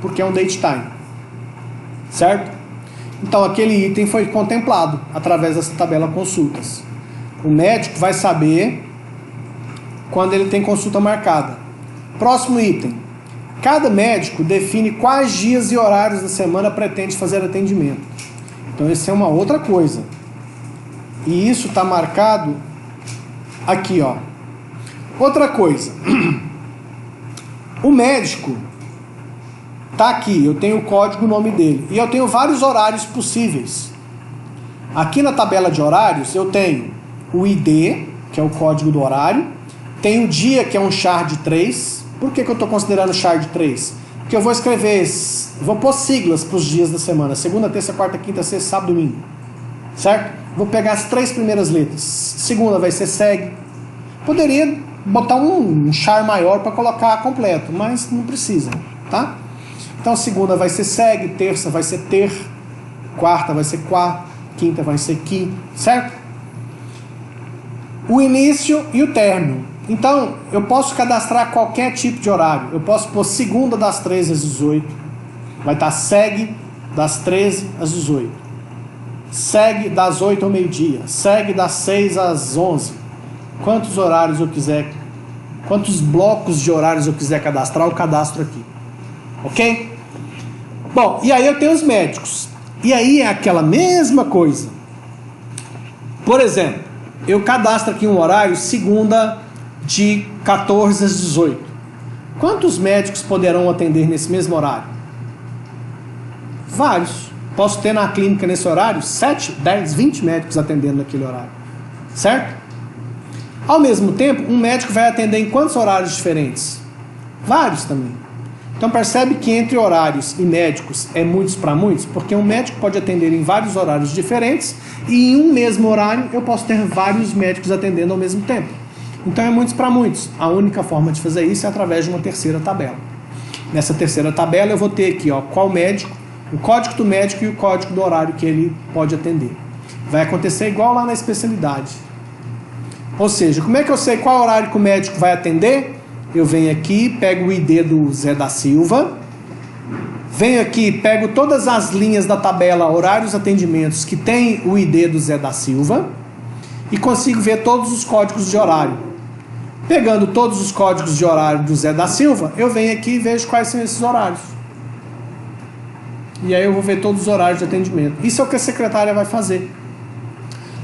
porque é um date time. Certo? Então, aquele item foi contemplado através dessa tabela consultas. O médico vai saber quando ele tem consulta marcada. Próximo item. Cada médico define quais dias e horários da semana pretende fazer atendimento. Então, isso é uma outra coisa. E isso está marcado aqui, ó. Outra coisa. O médico tá aqui, eu tenho o código, o nome dele. E eu tenho vários horários possíveis. Aqui na tabela de horários eu tenho o ID, que é o código do horário. Tem o dia, que é um char de 3. Por que eu estou considerando char de 3? Porque eu vou escrever, vou pôr siglas para os dias da semana. Segunda, terça, quarta, quinta, sexta, sábado, domingo. Certo? Vou pegar as 3 primeiras letras. Segunda vai ser SEG. Poderia botar um char maior para colocar completo, mas não precisa, tá? Então segunda vai ser seg, terça vai ser ter, quarta vai ser quá, quinta vai ser qui, certo? O início e o término. Então, eu posso cadastrar qualquer tipo de horário. Eu posso pôr segunda das 13 às 18. Vai estar seg das 13 às 18. Seg das 8 ao meio-dia. Seg das 6 às 11. Quantos horários eu quiser, quantos blocos de horários eu quiser cadastrar, eu cadastro aqui. Ok? Bom, e aí eu tenho os médicos. E aí é aquela mesma coisa. Por exemplo, eu cadastro aqui um horário segunda de 14 às 18. Quantos médicos poderão atender nesse mesmo horário? Vários. Posso ter na clínica nesse horário 7, 10, 20 médicos atendendo naquele horário. Certo? Ao mesmo tempo, um médico vai atender em quantos horários diferentes? Vários também. Então percebe que entre horários e médicos é muitos para muitos, porque um médico pode atender em vários horários diferentes e em um mesmo horário eu posso ter vários médicos atendendo ao mesmo tempo. Então é muitos para muitos. A única forma de fazer isso é através de uma terceira tabela. Nessa terceira tabela eu vou ter aqui, ó, qual médico, o código do médico e o código do horário que ele pode atender. Vai acontecer igual lá na especialidade. Ou seja, como é que eu sei qual horário que o médico vai atender? Eu venho aqui, pego o ID do Zé da Silva, venho aqui, pego todas as linhas da tabela horários atendimentos que tem o ID do Zé da Silva e consigo ver todos os códigos de horário. Pegando todos os códigos de horário do Zé da Silva, eu venho aqui e vejo quais são esses horários. E aí eu vou ver todos os horários de atendimento. Isso é o que a secretária vai fazer.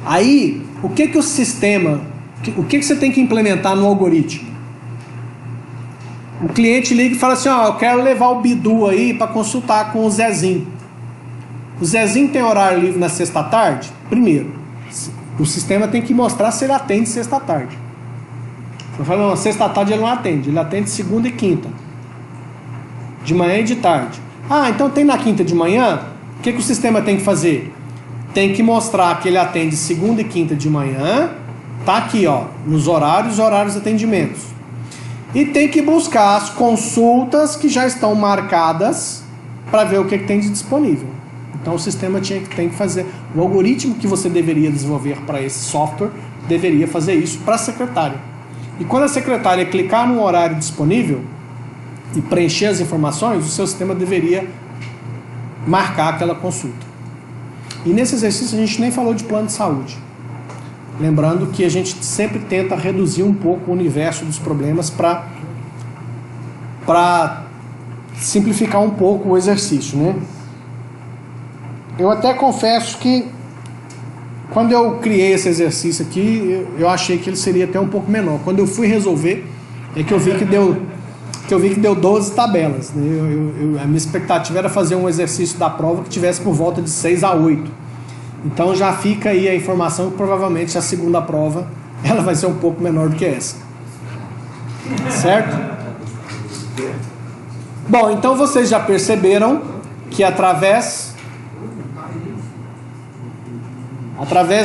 Aí, o que o sistema, o que você tem que implementar no algoritmo? O cliente liga e fala assim, ó, eu quero levar o Bidu aí para consultar com o Zezinho. O Zezinho tem horário livre na sexta tarde? Primeiro, o sistema tem que mostrar se ele atende sexta tarde. Eu falo, não, sexta tarde ele não atende, ele atende segunda e quinta. De manhã e de tarde. Ah, então tem na quinta de manhã? O que o sistema tem que fazer? Tem que mostrar que ele atende segunda e quinta de manhã. Tá aqui, ó, nos horários de atendimentos. E tem que buscar as consultas que já estão marcadas para ver o que tem de disponível. Então o sistema tem que fazer. O algoritmo que você deveria desenvolver para esse software deveria fazer isso para a secretária. E quando a secretária clicar no horário disponível e preencher as informações, o seu sistema deveria marcar aquela consulta. E nesse exercício a gente nem falou de plano de saúde. Lembrando que a gente sempre tenta reduzir um pouco o universo dos problemas para simplificar um pouco o exercício, né? Eu até confesso que quando eu criei esse exercício aqui, eu achei que ele seria até um pouco menor. Quando eu fui resolver, é que eu vi que deu 12 tabelas, né? A minha expectativa era fazer um exercício da prova que tivesse por volta de 6 a 8. Então já fica aí a informação que provavelmente a segunda prova ela vai ser um pouco menor do que essa. Certo? Bom, então vocês já perceberam que através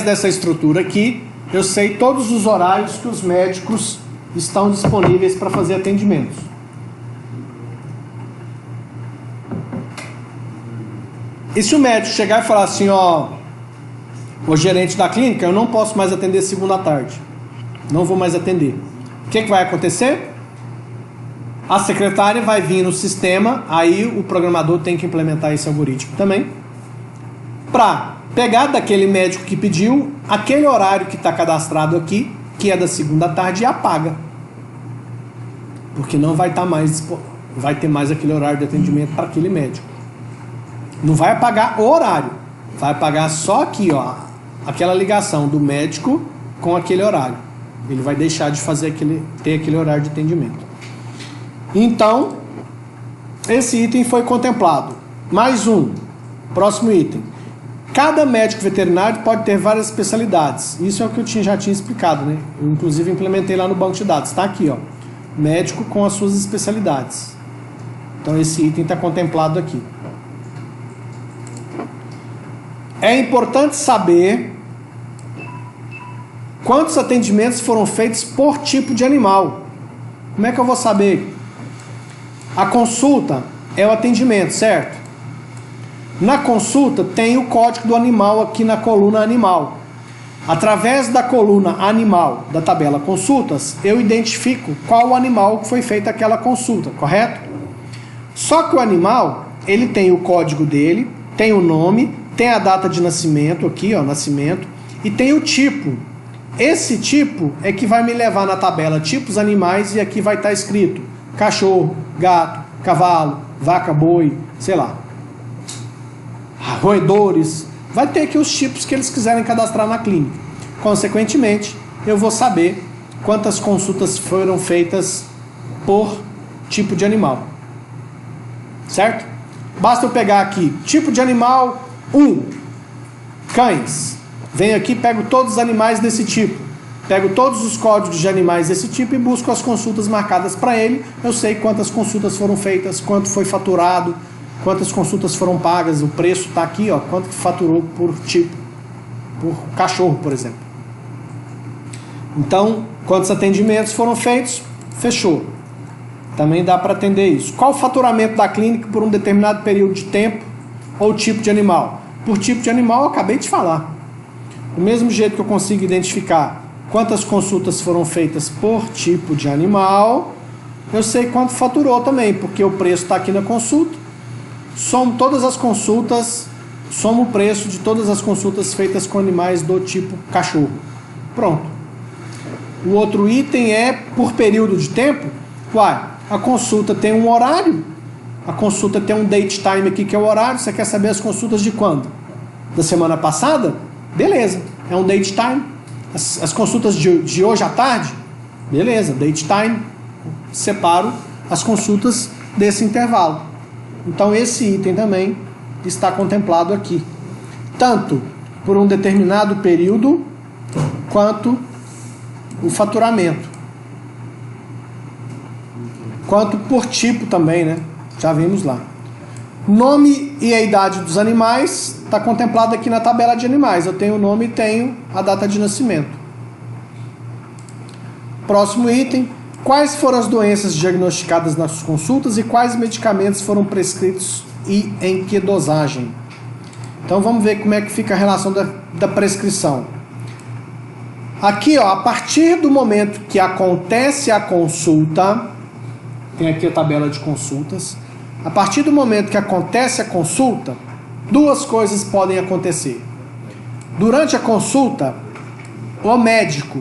dessa estrutura aqui, eu sei todos os horários que os médicos estão disponíveis para fazer atendimentos. E se o médico chegar e falar assim, ó, o gerente da clínica, eu não posso mais atender segunda à tarde. Não vou mais atender. O que vai acontecer? A secretária vai vir no sistema, aí o programador tem que implementar esse algoritmo também, para pegar daquele médico que pediu aquele horário que está cadastrado aqui, que é da segunda à tarde, e apaga. Porque não vai ter mais aquele horário de atendimento para aquele médico. Não vai apagar o horário, vai apagar só aqui, ó, aquela ligação do médico com aquele horário. Ele vai deixar de ter aquele horário de atendimento. Então, esse item foi contemplado. Mais um, próximo item. Cada médico veterinário pode ter várias especialidades. Isso é o que eu já tinha explicado, né? Eu, inclusive, implementei lá no banco de dados. Está aqui, ó. Médico com as suas especialidades. Então, esse item está contemplado aqui. É importante saber quantos atendimentos foram feitos por tipo de animal. Como é que eu vou saber? A consulta é o atendimento, certo? Na consulta tem o código do animal aqui na coluna animal. Através da coluna animal da tabela consultas, eu identifico qual animal que foi feita aquela consulta, correto? Só que o animal, ele tem o código dele, tem o nome, tem a data de nascimento aqui, ó, nascimento, e tem o tipo. Esse tipo é que vai me levar na tabela tipos animais e aqui vai estar escrito cachorro, gato, cavalo, vaca, boi, sei lá, roedores. Vai ter aqui os tipos que eles quiserem cadastrar na clínica. Consequentemente, eu vou saber quantas consultas foram feitas por tipo de animal. Certo? Basta eu pegar aqui, tipo de animal 1, cães. Venho aqui, pego todos os animais desse tipo. Pego todos os códigos de animais desse tipo e busco as consultas marcadas para ele. Eu sei quantas consultas foram feitas, quanto foi faturado, quantas consultas foram pagas, o preço está aqui, ó, quanto que faturou por tipo, por cachorro, por exemplo. Então, quantos atendimentos foram feitos? Fechou. Também dá para atender isso. Qual o faturamento da clínica por um determinado período de tempo ou tipo de animal? Por tipo de animal, eu acabei de falar. Do mesmo jeito que eu consigo identificar quantas consultas foram feitas por tipo de animal, eu sei quanto faturou também, porque o preço está aqui na consulta. Somo todas as consultas, somo o preço de todas as consultas feitas com animais do tipo cachorro. Pronto. O outro item é por período de tempo. Uai, a consulta tem um horário, a consulta tem um date time aqui que é o horário. Você quer saber as consultas de quando? Da semana passada? Beleza, é um date time. As consultas de hoje à tarde? Beleza, date time. Separo as consultas desse intervalo. Então esse item também está contemplado aqui. Tanto por um determinado período, quanto o faturamento. Quanto por tipo também, né? Já vimos lá. Nome e a idade dos animais está contemplado aqui na tabela de animais. Eu tenho o nome e tenho a data de nascimento. Próximo item. Quais foram as doenças diagnosticadas nas consultas e quais medicamentos foram prescritos e em que dosagem? Então vamos ver como é que fica a relação da prescrição. Aqui, ó, a partir do momento que acontece a consulta, tem aqui a tabela de consultas. A partir do momento que acontece a consulta, duas coisas podem acontecer. Durante a consulta, o médico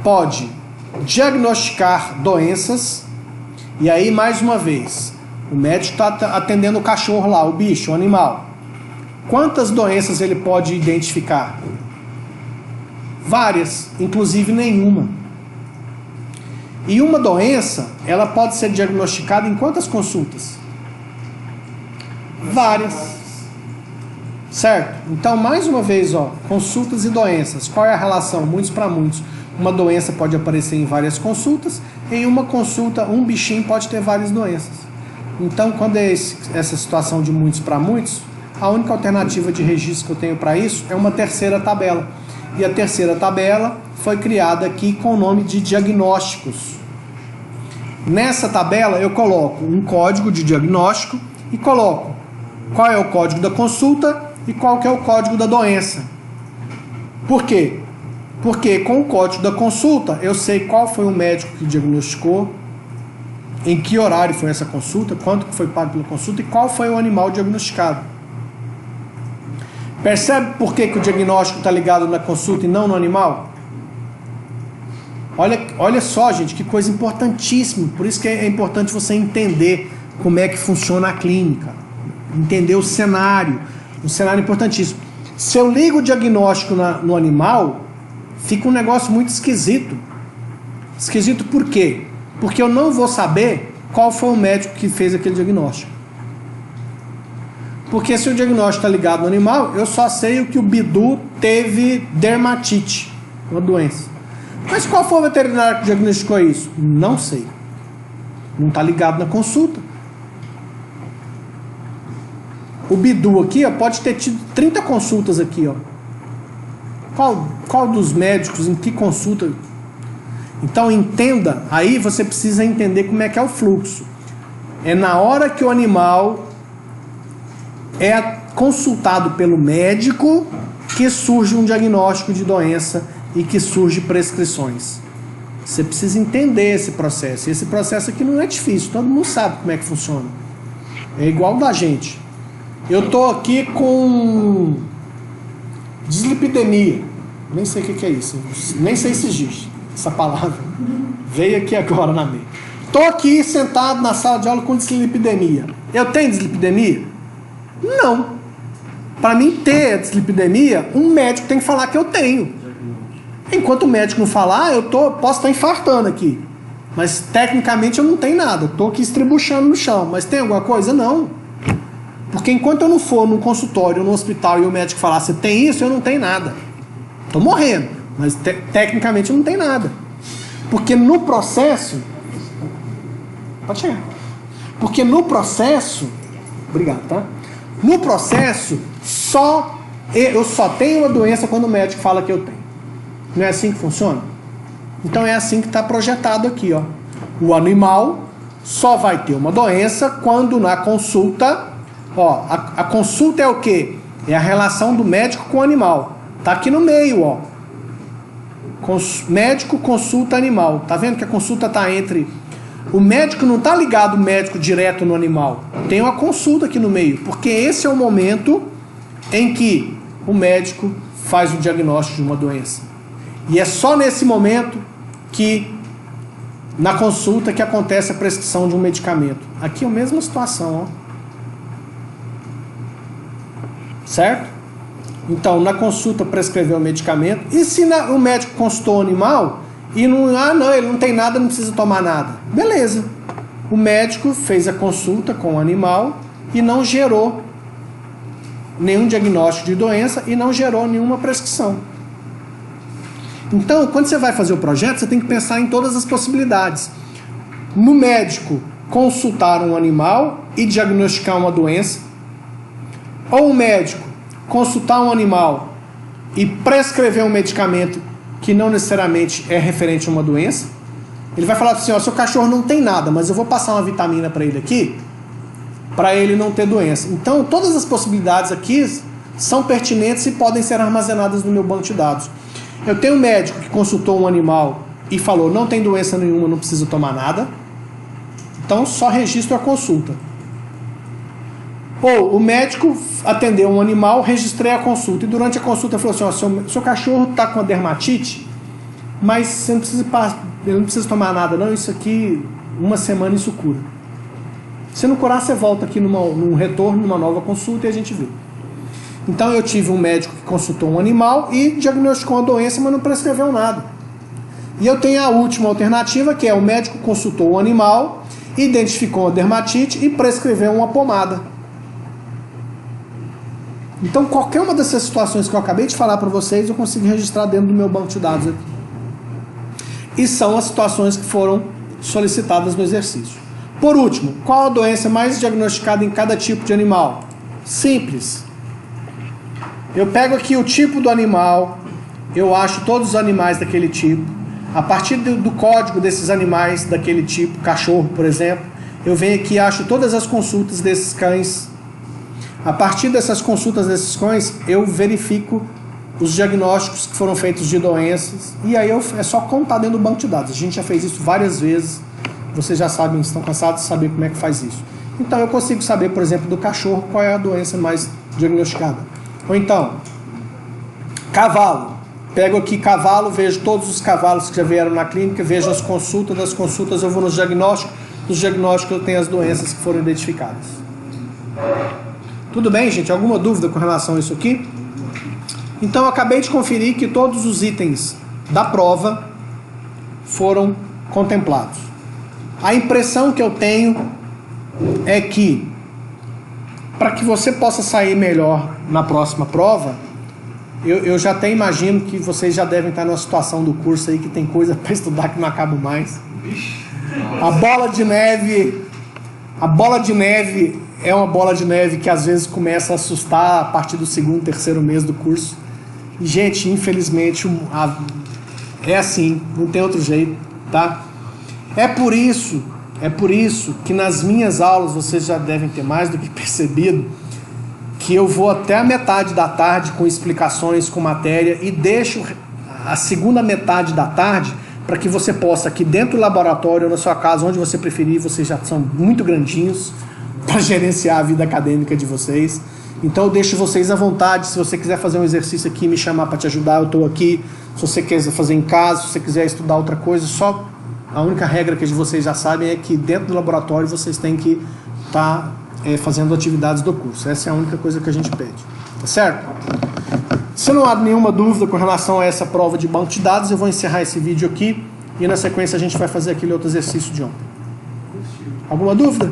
pode diagnosticar doenças, e aí, mais uma vez, o médico está atendendo o cachorro lá, o bicho, o animal. Quantas doenças ele pode identificar? Várias, inclusive nenhuma. E uma doença, ela pode ser diagnosticada em quantas consultas? Várias. Certo? Então, mais uma vez, ó, consultas e doenças. Qual é a relação? Muitos para muitos. Uma doença pode aparecer em várias consultas. Em uma consulta, um bichinho pode ter várias doenças. Então, quando é essa situação de muitos para muitos, a única alternativa de registro que eu tenho para isso é uma terceira tabela. E a terceira tabela foi criada aqui com o nome de diagnósticos. Nessa tabela eu coloco um código de diagnóstico e coloco qual é o código da consulta e qual que é o código da doença. Por quê? Porque com o código da consulta eu sei qual foi o médico que diagnosticou, em que horário foi essa consulta, quanto foi pago pela consulta e qual foi o animal diagnosticado. Percebe por que o diagnóstico está ligado na consulta e não no animal? Olha só, gente, que coisa importantíssima. Por isso que é importante você entender como é que funciona a clínica. Entender o cenário. Um cenário importantíssimo. Se eu ligo o diagnóstico no animal, fica um negócio muito esquisito. Esquisito por quê? Porque eu não vou saber qual foi o médico que fez aquele diagnóstico. Porque se o diagnóstico está ligado no animal, eu só sei o que o Bidu teve dermatite, uma doença. Mas qual foi o veterinário que diagnosticou isso? Não sei. Não está ligado na consulta. O Bidu aqui, ó, pode ter tido 30 consultas aqui, ó. Qual dos médicos, em que consulta? Então entenda, aí você precisa entender como é que é o fluxo. É na hora que o animal é consultado pelo médico que surge um diagnóstico de doença e que surge prescrições. Você precisa entender esse processo. E esse processo aqui não é difícil, todo mundo sabe como é que funciona. É igual da gente. Eu estou aqui com dislipidemia. Nem sei o que é isso. Nem sei se existe essa palavra. Veio aqui agora na mente. Estou aqui sentado na sala de aula com dislipidemia. Eu tenho dislipidemia? Não. Para mim ter dislipidemia, um médico tem que falar que eu tenho. Enquanto o médico não falar, posso estar infartando aqui. Mas tecnicamente eu não tenho nada. Estou aqui estribuchando no chão. Mas tem alguma coisa? Não. Porque enquanto eu não for num consultório, no hospital, e o médico falar, você tem isso, eu não tenho nada. Estou morrendo. Mas tecnicamente eu não tenho nada. Porque no processo... Pode chegar. Porque no processo... Obrigado, tá? No processo, eu só tenho a doença quando o médico fala que eu tenho. Não é assim que funciona? Então é assim que está projetado aqui, ó. O animal só vai ter uma doença quando na consulta... Ó, a consulta é o quê? É a relação do médico com o animal. Tá aqui no meio, ó. Médico consulta animal. Tá vendo que a consulta tá entre... O médico não tá ligado o médico direto no animal. Tem uma consulta aqui no meio. Porque esse é o momento em que o médico faz o diagnóstico de uma doença. E é só nesse momento que, na consulta, que acontece a prescrição de um medicamento. Aqui é a mesma situação, ó. Certo? Então, na consulta prescreveu o medicamento. E se o médico consultou o animal e não, ele não tem nada, não precisa tomar nada. Beleza. O médico fez a consulta com o animal e não gerou nenhum diagnóstico de doença e não gerou nenhuma prescrição. Então, quando você vai fazer o projeto, você tem que pensar em todas as possibilidades. No médico, consultar um animal e diagnosticar uma doença. Ou o médico consultar um animal e prescrever um medicamento que não necessariamente é referente a uma doença. Ele vai falar assim, ó, seu cachorro não tem nada, mas eu vou passar uma vitamina para ele aqui, para ele não ter doença. Então, todas as possibilidades aqui são pertinentes e podem ser armazenadas no meu banco de dados. Eu tenho um médico que consultou um animal e falou, não tem doença nenhuma, não precisa tomar nada. Então, só registro a consulta. Ou o médico atendeu um animal, registrei a consulta. E durante a consulta falou assim, ó, seu cachorro está com a dermatite, mas você não precisa tomar nada não, isso aqui, uma semana isso cura. Se não curar, você volta aqui num retorno, numa nova consulta e a gente vê. Então eu tive um médico que consultou um animal e diagnosticou a doença, mas não prescreveu nada. E eu tenho a última alternativa, que é o médico consultou o animal, identificou a dermatite e prescreveu uma pomada. Então, qualquer uma dessas situações que eu acabei de falar para vocês, eu consigo registrar dentro do meu banco de dados aqui. E são as situações que foram solicitadas no exercício. Por último, qual a doença mais diagnosticada em cada tipo de animal? Simples. Eu pego aqui o tipo do animal, eu acho todos os animais daquele tipo. A partir do código desses animais daquele tipo, cachorro, por exemplo, eu venho aqui e acho todas as consultas desses cães. A partir dessas consultas desses cães, eu verifico os diagnósticos que foram feitos de doenças. E aí é só contar dentro do banco de dados. A gente já fez isso várias vezes. Vocês já sabem, estão cansados de saber como é que faz isso. Então eu consigo saber, por exemplo, do cachorro, qual é a doença mais diagnosticada. Ou então, cavalo. Pego aqui cavalo, vejo todos os cavalos que já vieram na clínica, vejo as consultas, das consultas eu vou nos diagnósticos, dos diagnósticos eu tenho as doenças que foram identificadas. Tudo bem, gente? Alguma dúvida com relação a isso aqui? Então, eu acabei de conferir que todos os itens da prova foram contemplados. A impressão que eu tenho é que, para que você possa sair melhor na próxima prova, eu já até imagino que vocês já devem estar numa situação do curso aí que tem coisa para estudar que não acaba mais. A bola de neve é uma bola de neve que às vezes começa a assustar a partir do segundo, terceiro mês do curso. E, gente, infelizmente, é assim, não tem outro jeito, tá? É por isso que nas minhas aulas, vocês já devem ter mais do que percebido, que eu vou até a metade da tarde com explicações, com matéria, e deixo a segunda metade da tarde para que você possa, aqui dentro do laboratório ou na sua casa, onde você preferir, vocês já são muito grandinhos para gerenciar a vida acadêmica de vocês. Então eu deixo vocês à vontade. Se você quiser fazer um exercício aqui, me chamar para te ajudar, eu estou aqui. Se você quiser fazer em casa, se você quiser estudar outra coisa, só a única regra que vocês já sabem é que dentro do laboratório vocês têm que estar fazendo atividades do curso. Essa é a única coisa que a gente pede, tá certo? Se não há nenhuma dúvida com relação a essa prova de banco de dados, eu vou encerrar esse vídeo aqui e na sequência a gente vai fazer aquele outro exercício de ontem. Alguma dúvida?